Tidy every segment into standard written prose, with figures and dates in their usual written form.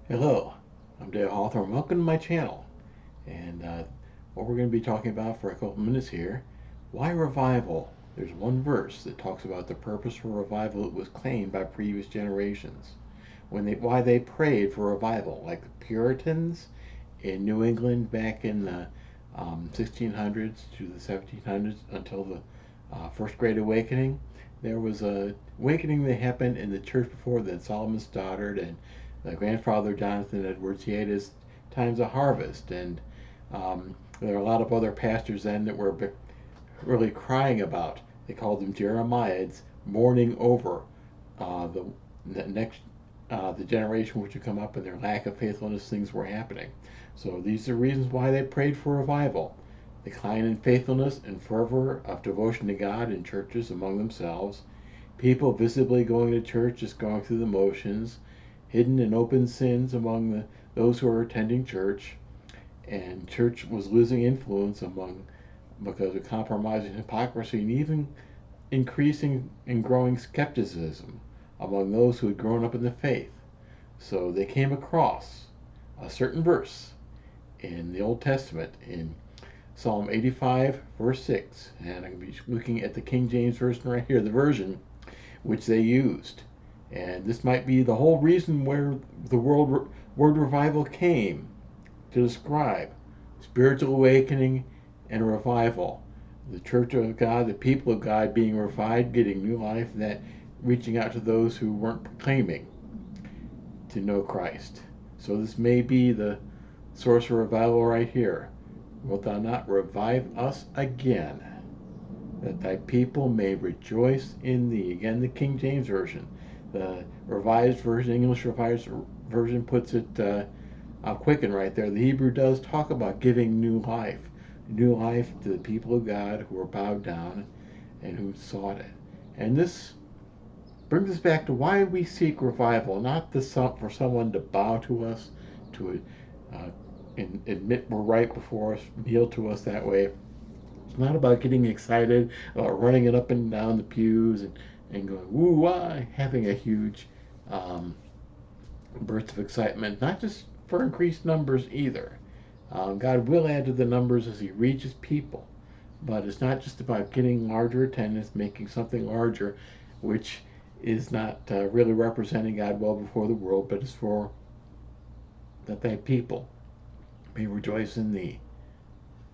Hello, I'm Dale Hawthorne. Welcome to my channel. And what we're going to be talking about for a couple minutes here, why revival? There's one verse that talks about the purpose for revival that was claimed by previous generations. Why they prayed for revival, like the Puritans in New England back in the 1600s to the 1700s until the First Great Awakening. There was a awakening that happened in the church before that. Solomon Stoddard and grandfather Jonathan Edwards. He had his times of harvest, and there are a lot of other pastors then that were really crying about. They called them Jeremiads, mourning over the next the generation which would come up and their lack of faithfulness. Things were happening. So these are reasons why they prayed for revival. Decline in faithfulness and fervor of devotion to God in churches among themselves. People visibly going to church, just going through the motions. Hidden and open sins among those who are attending church. And church was losing influence among because of compromising hypocrisy and even increasing and growing skepticism among those who had grown up in the faith. So they came across a certain verse in the Old Testament in Psalm 85, verse 6. And I'm going to be looking at the King James Version right here, the version which they used. And this might be the whole reason where the word revival came to describe spiritual awakening and revival. The church of God, the people of God being revived, getting new life, that reaching out to those who weren't proclaiming to know Christ. So this may be the source of revival right here. Wilt thou not revive us again, that thy people may rejoice in thee? Again, the King James Version. The Revised Version, English Revised Version puts it quicken right there. The Hebrew does talk about giving new life to the people of God who are bowed down and who sought it. And this brings us back to why we seek revival, not for someone to bow to us, to uh, admit we're right before us, kneel to us that way. It's not about getting excited, about running it up and down the pews and going woo wah, having a huge um, burst of excitement. Not just for increased numbers either. God will add to the numbers as He reaches people, but it's not just about getting larger attendance, making something larger, which is not really representing God well before the world, but it's for that thy people may rejoice in thee,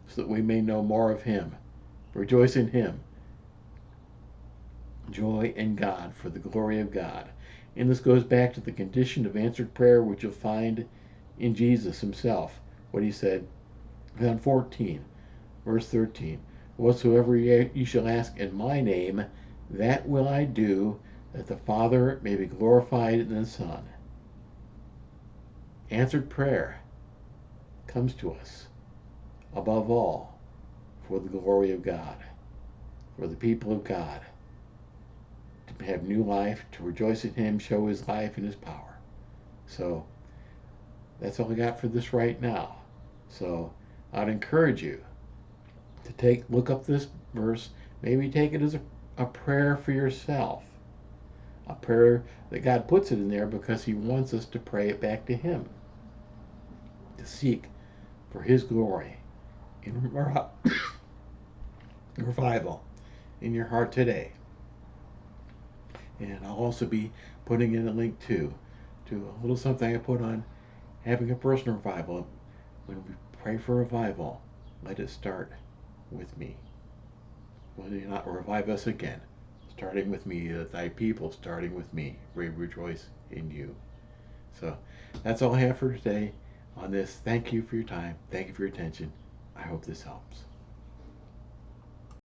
so that we may know more of Him. Rejoice in Him. Joy in God for the glory of God. And this goes back to the condition of answered prayer, which you'll find in Jesus Himself. What He said, John 14, verse 13. Whatsoever ye shall ask in my name, that will I do, that the Father may be glorified in the Son. Answered prayer comes to us, above all, for the glory of God, for the people of God, to have new life, to rejoice in Him, show His life and His power. So that's all I got for this right now. So I'd encourage you to look up this verse, maybe take it as a prayer for yourself, a prayer that God puts it in there because He wants us to pray it back to Him, to seek for His glory in revival in your heart today. And I'll also be putting in a link to a little something I put on having a personal revival. When we pray for revival, let it start with me. Will you not revive us again? Starting with me, thy people, starting with me. We rejoice in you. So that's all I have for today on this. Thank you for your time. Thank you for your attention. I hope this helps.